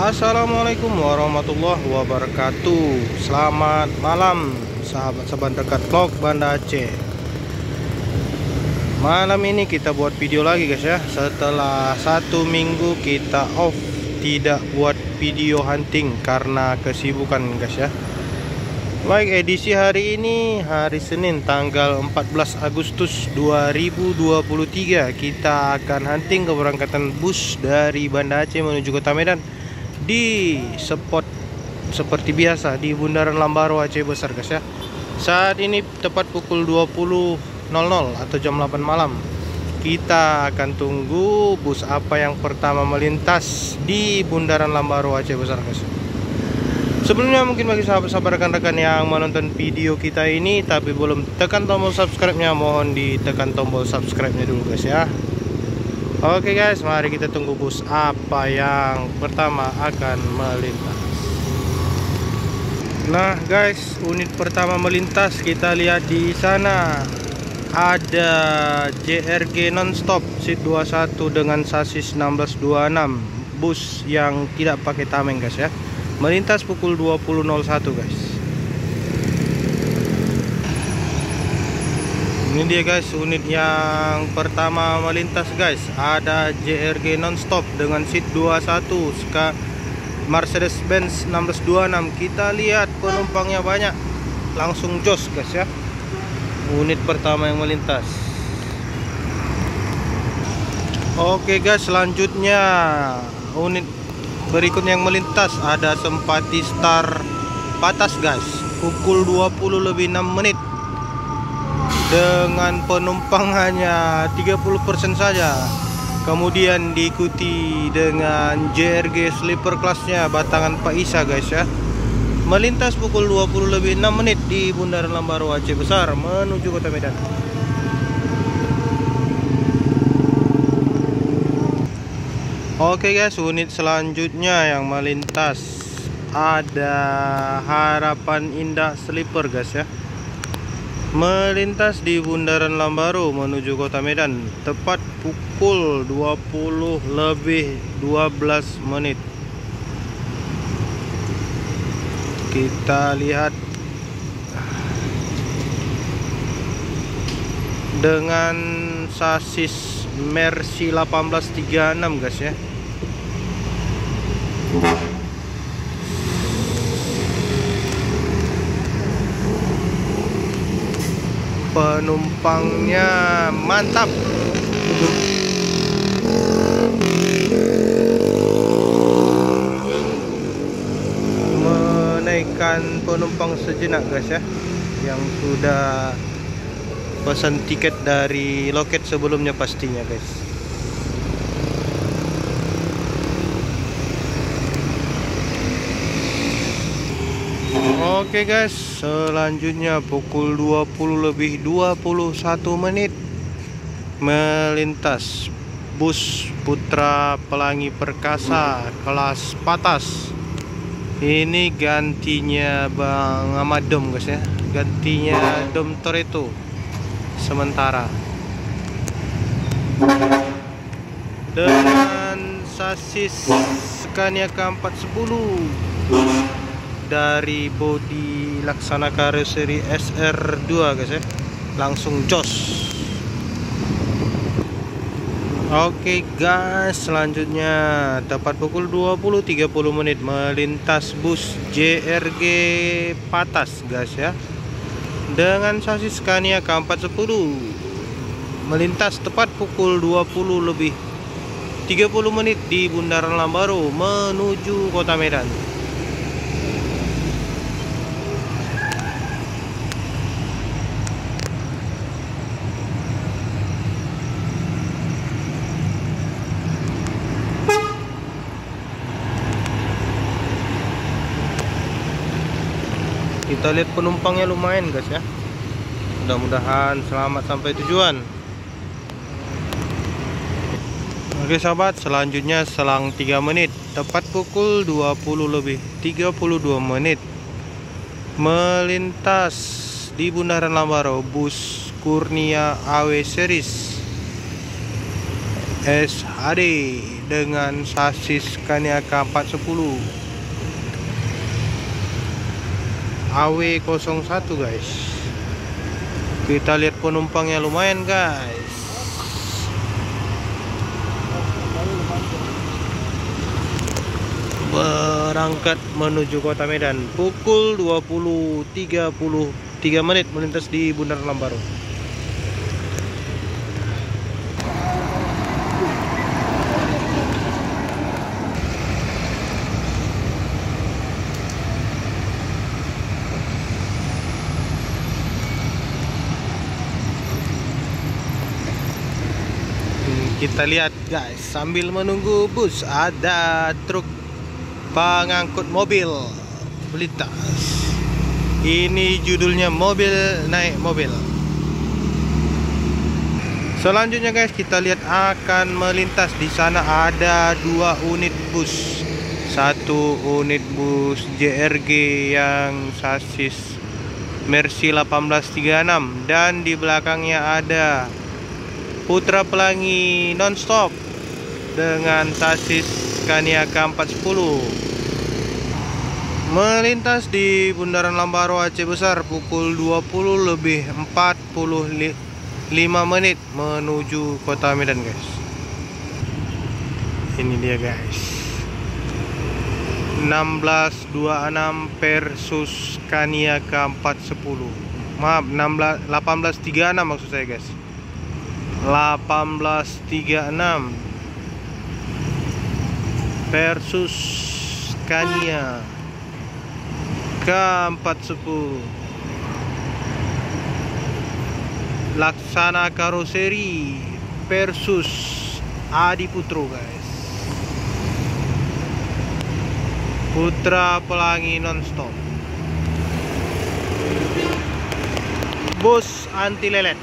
Assalamualaikum warahmatullahi wabarakatuh. Selamat malam sahabat-sahabat dekat vlog Banda Aceh. Malam ini kita buat video lagi guys ya. Setelah 1 minggu kita off, tidak buat video hunting karena kesibukan guys ya. Baik, edisi hari ini hari Senin tanggal 14 Agustus 2023. Kita akan hunting keberangkatan bus dari Banda Aceh menuju Kota Medan di spot seperti biasa di Bundaran Lambaro Aceh Besar guys ya. Saat ini tepat pukul 20.00 atau jam 8 malam. Kita akan tunggu bus apa yang pertama melintas di Bundaran Lambaro Aceh Besar guys. Sebelumnya mungkin bagi sahabat-sahabat rekan-rekan yang menonton video kita ini tapi belum tekan tombol subscribe-nya, mohon ditekan tombol subscribe-nya dulu guys ya. Oke guys, mari kita tunggu bus apa yang pertama akan melintas. Nah guys, unit pertama melintas, kita lihat di sana ada JRG nonstop seat 21 dengan sasis 1626, bus yang tidak pakai tameng guys ya. Melintas pukul 20.01 guys. Ini dia guys, unit yang pertama melintas guys. Ada JRG nonstop dengan seat 21 Mercedes Benz 1626. Kita lihat penumpangnya banyak, langsung jos guys ya. Unit pertama yang melintas. Oke guys, selanjutnya unit berikutnya yang melintas ada Sempati Star Patas guys, pukul 20.06 dengan penumpang hanya 30% saja. Kemudian diikuti dengan JRG sleeper kelasnya Batangan Pak Isa guys ya. Melintas pukul 20.06 di Bundaran Lambaro Aceh Besar menuju Kota Medan. Oke guys, unit selanjutnya yang melintas ada Harapan Indah Sleeper guys ya. Melintas di Bundaran Lambaro menuju Kota Medan tepat pukul 20.12. Kita lihat dengan sasis Mercy 1836 guys ya. Penumpangnya mantap. Menaikkan penumpang sejenak guys ya, yang sudah pesan tiket dari loket sebelumnya pastinya guys. Oke guys, selanjutnya pukul 20.21 melintas bus Putra Pelangi Perkasa kelas Patas. Ini gantinya Bang Ahmad Dom guys ya, gantinya Dom Toretto sementara dengan sasis Scania K410 dari bodi Laksana Karoseri SR2 guys ya, langsung jos. Oke guys, selanjutnya tepat pukul 20.30 melintas bus JRG Patas guys ya, dengan sasis Scania K410. Melintas tepat pukul 20.30 di Bundaran Lambaro menuju Kota Medan. Kita lihat penumpangnya lumayan guys ya. Mudah-mudahan selamat sampai tujuan. Oke sahabat, selanjutnya selang 3 menit tepat pukul 20.32 melintas di Bundaran Lambaro bus Kurnia AW Series SHD dengan sasis Scania K410 AW01 guys. Kita lihat penumpangnya lumayan guys. Berangkat menuju Kota Medan pukul 20.33 menit melintas di Bundaran Lambaro. Kita lihat guys, sambil menunggu bus ada truk pengangkut mobil melintas. Ini judulnya mobil naik mobil. Selanjutnya guys, kita lihat akan melintas. Di sana ada 2 unit bus. 1 unit bus JRG yang sasis Mercy 1836 dan di belakangnya ada Putra Pelangi Nonstop dengan sasis Scania K410 melintas di Bundaran Lambaro Aceh Besar pukul 20.45 menit menuju Kota Medan guys. Ini dia guys, 1626 versus Scania K410. Maaf, 1836 maksud saya guys. 1836 versus Scania K410. Laksana Karoseri versus Adi Putro guys. Putra Pelangi Nonstop. Bus anti lelet.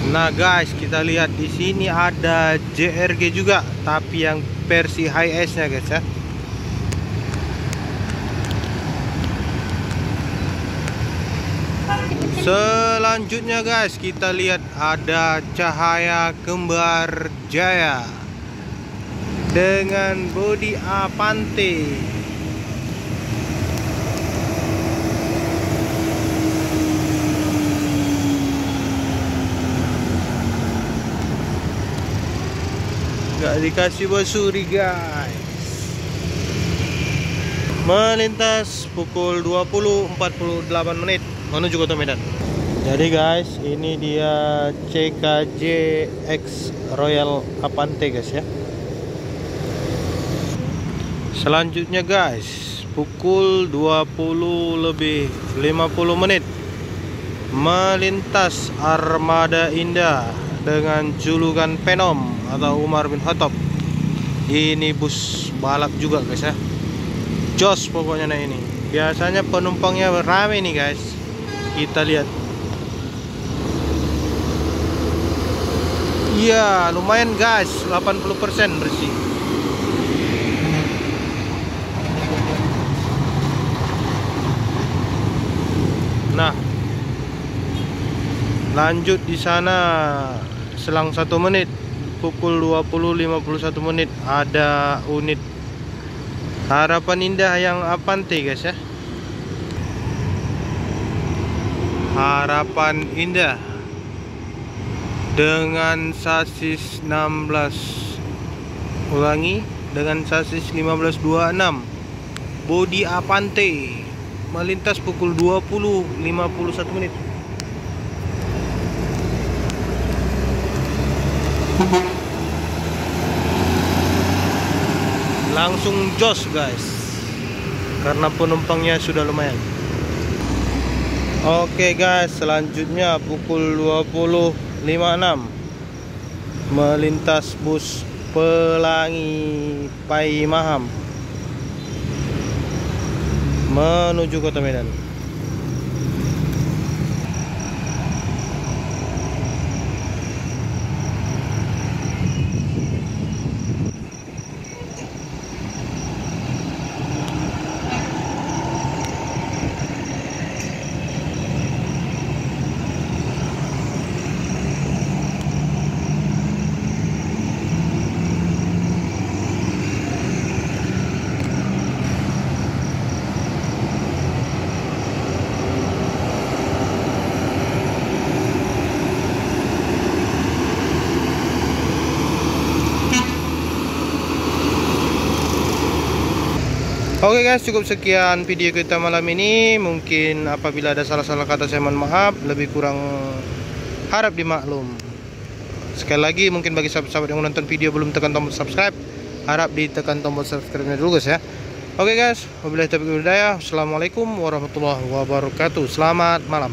Nah guys, kita lihat di sini ada JRG juga, tapi yang versi high S-nya guys ya. Selanjutnya guys, kita lihat ada Cahaya Kembar Jaya dengan bodi Avante. Gak dikasih basuri guys. Melintas pukul 20.48 menit menuju Kota Medan. Jadi guys, ini dia CKJ X Royal Avante guys ya. Selanjutnya guys, pukul 20.50 menit melintas Armada Indah dengan julukan Venom atau Umar bin Khattab. Ini bus balap juga guys ya. Jos pokoknya nah ini. Biasanya penumpangnya rame nih guys. Kita lihat. Iya, lumayan guys, 80% bersih. Nah, lanjut di sana selang 1 menit pukul 20.51 menit ada unit Harapan Indah yang Avante guys ya. Harapan Indah dengan sasis 16 ulangi dengan sasis 1526 bodi Avante melintas pukul 20.51 menit. Langsung jos guys, karena penumpangnya sudah lumayan. Oke guys, selanjutnya pukul 20.56 melintas bus Pelangi Pai Maham menuju Kota Medan. Oke guys, cukup sekian video kita malam ini. Mungkin apabila ada salah-salah kata saya mohon maaf, lebih kurang harap dimaklum. Sekali lagi mungkin bagi sahabat-sahabat yang menonton video belum tekan tombol subscribe, harap ditekan tombol subscribe-nya dulu guys ya. Oke guys, wabillahi taufiq wal hidayah. Assalamualaikum warahmatullahi wabarakatuh. Selamat malam.